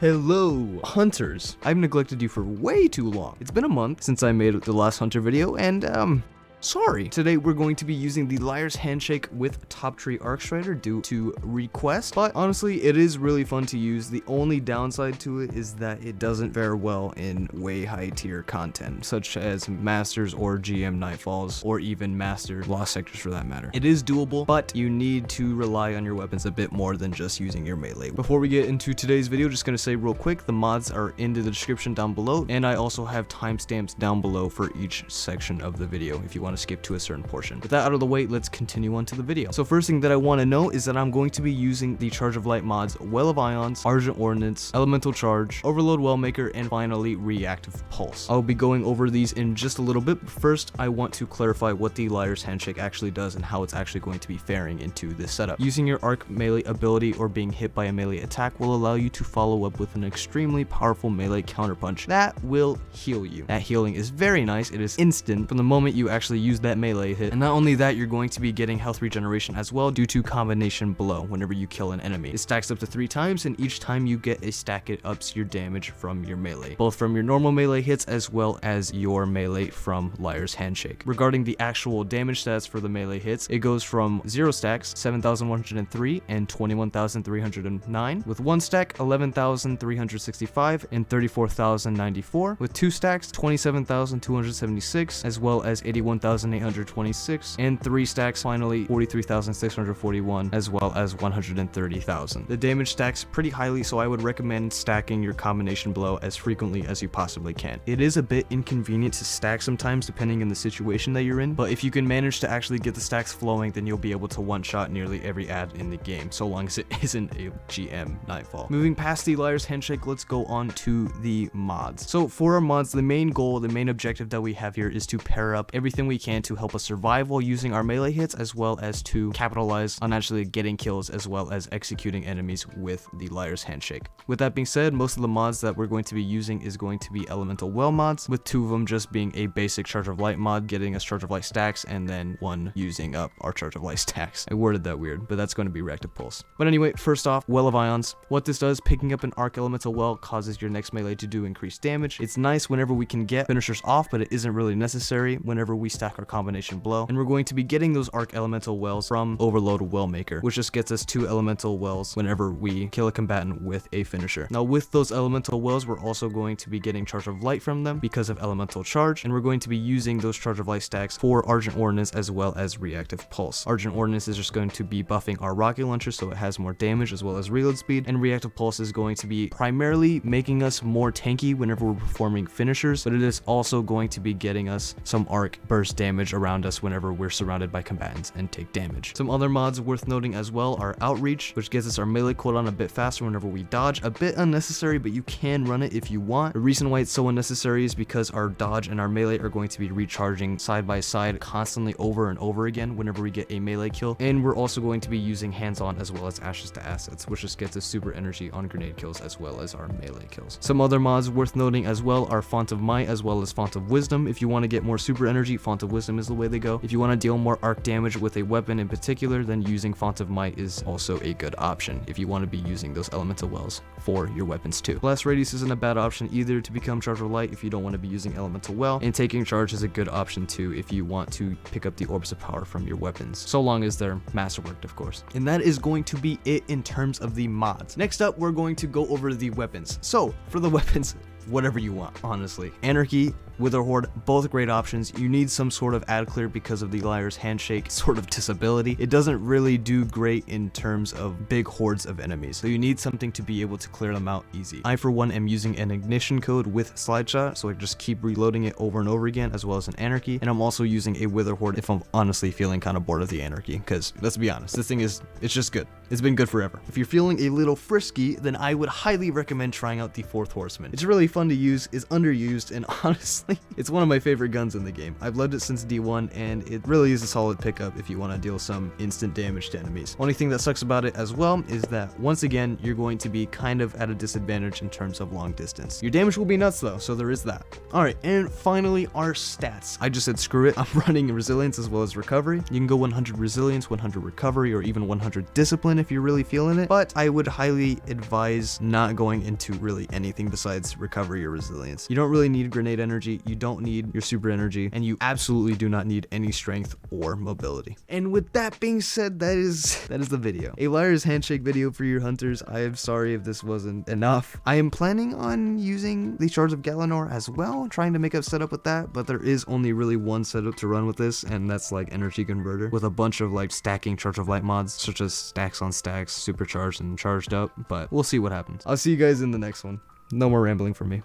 Hello, hunters. I've neglected you for way too long. It's been a month since I made the last hunter video, and sorry. Today we're going to be using the Liar's Handshake with Top Tree Arcstrider due to request, but honestly it is really fun to use. The only downside to it is that it doesn't fare well in way high tier content, such as Masters or GM Nightfalls, or even Master Lost Sectors for that matter. It is doable, but you need to rely on your weapons a bit more than just using your melee. Before we get into today's video, just gonna say real quick, the mods are in the description down below, and I also have timestamps down below for each section of the video if you want to skip to a certain portion. With that out of the way, let's continue on to the video. So first thing that I want to know is that I'm going to be using the Charge of Light mods Well of Ions, Argent Ordnance, Elemental Charge, Overload Wellmaker, and finally Reactive Pulse. I'll be going over these in just a little bit, but first I want to clarify what the Liar's Handshake actually does and how it's actually going to be faring into this setup. Using your arc melee ability or being hit by a melee attack will allow you to follow up with an extremely powerful melee counterpunch that will heal you. That healing is very nice. It is instant from the moment you actually use that melee hit, and not only that, you're going to be getting health regeneration as well due to combination blow whenever you kill an enemy. It stacks up to 3 times, and each time you get a stack, it ups your damage from your melee, both from your normal melee hits as well as your melee from Liar's Handshake. Regarding the actual damage stats for the melee hits, it goes from 0 stacks 7,103 and 21,309, with 1 stack 11,365 and 34,094, with 2 stacks 27,276 as well as 81,826, and 3 stacks finally 43,641 as well as 130,000. The damage stacks pretty highly, so I would recommend stacking your combination blow as frequently as you possibly can. It is a bit inconvenient to stack sometimes depending on the situation that you're in, but if you can manage to actually get the stacks flowing, then you'll be able to one-shot nearly every ad in the game, so long as it isn't a GM Nightfall. Moving past the Liar's Handshake, let's go on to the mods. So for our mods, the main goal, the main objective that we have here is to pair up everything we can to help us survive while using our melee hits, as well as to capitalize on actually getting kills as well as executing enemies with the Liar's Handshake. With that being said, most of the mods that we're going to be using is going to be Elemental Well mods, with 2 of them just being a basic Charge of Light mod, getting us Charge of Light stacks, and then 1 using up our Charge of Light stacks. I worded that weird, but that's going to be Reactive Pulse. But anyway, first off, Well of Ions. What this does, picking up an Arc Elemental Well causes your next melee to do increased damage. It's nice whenever we can get finishers off, but it isn't really necessary whenever we stack our combination blow. And we're going to be getting those Arc Elemental Wells from Overload Wellmaker, which just gets us 2 Elemental Wells whenever we kill a combatant with a finisher. Now with those Elemental Wells, we're also going to be getting Charge of Light from them because of Elemental Charge, and we're going to be using those Charge of Light stacks for Argent Ordnance as well as Reactive Pulse. Argent Ordnance is just going to be buffing our rocket launcher so it has more damage as well as reload speed, and Reactive Pulse is going to be primarily making us more tanky whenever we're performing finishers, but it is also going to be getting us some arc burst damage around us whenever we're surrounded by combatants and take damage. Some other mods worth noting as well are Outreach, which gives us our melee cooldown a bit faster whenever we dodge. A bit unnecessary, but you can run it if you want. The reason why it's so unnecessary is because our dodge and our melee are going to be recharging side by side constantly over and over again whenever we get a melee kill, and we're also going to be using hands-on as well as ashes to assets, which just gets us super energy on grenade kills as well as our melee kills. Some other mods worth noting as well are Font of Might as well as Font of Wisdom. If you want to get more super energy, Font of Wisdom is the way they go. If you want to deal more arc damage with a weapon in particular, then using Font of Might is also a good option if you want to be using those Elemental Wells for your weapons too. Blast Radius isn't a bad option either to become Charge of Light if you don't want to be using Elemental Well, and Taking Charge is a good option too if you want to pick up the Orbs of Power from your weapons, so long as they're masterworked, of course. And that is going to be it in terms of the mods. Next up, we're going to go over the weapons. So for the weapons, whatever you want, honestly. Anarchy, Witherhoard, both great options. You need some sort of ad clear because of the Liar's Handshake sort of disability. It doesn't really do great in terms of big hordes of enemies, so you need something to be able to clear them out easy. I for one am using an ignition code with slide shot, so I just keep reloading it over and over again, as well as an anarchy, and I'm also using a Witherhoard if I'm honestly feeling kind of bored of the anarchy, because let's be honest, this thing it's just good. It's been good forever. If you're feeling a little frisky, then I would highly recommend trying out the 4th Horseman. It's really fun to use, is underused, and honestly, it's one of my favorite guns in the game. I've loved it since D1, and it really is a solid pickup if you want to deal some instant damage to enemies. Only thing that sucks about it as well is that once again, you're going to be kind of at a disadvantage in terms of long distance. Your damage will be nuts though, so there is that. Alright, and finally our stats. I just said screw it, I'm running resilience as well as recovery. You can go 100 resilience, 100 recovery, or even 100 discipline if you're really feeling it, but I would highly advise not going into really anything besides recovery or resilience. You don't really need grenade energy, you don't need your super energy, and you absolutely do not need any strength or mobility. And with that being said, that is the video. A liar's handshake video for your hunters. I am sorry if this wasn't enough. I am planning on using the Shards of Galanor as well, trying to make a setup with that, but there is only really one setup to run with this, and that's like energy converter with a bunch of like stacking Charge of Light mods, such as stacks on stacks, supercharged and charged up, but we'll see what happens. I'll see you guys in the next one. No more rambling from me.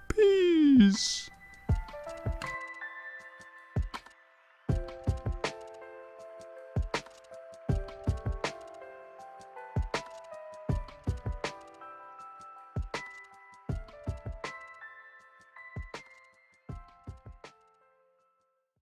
Peace.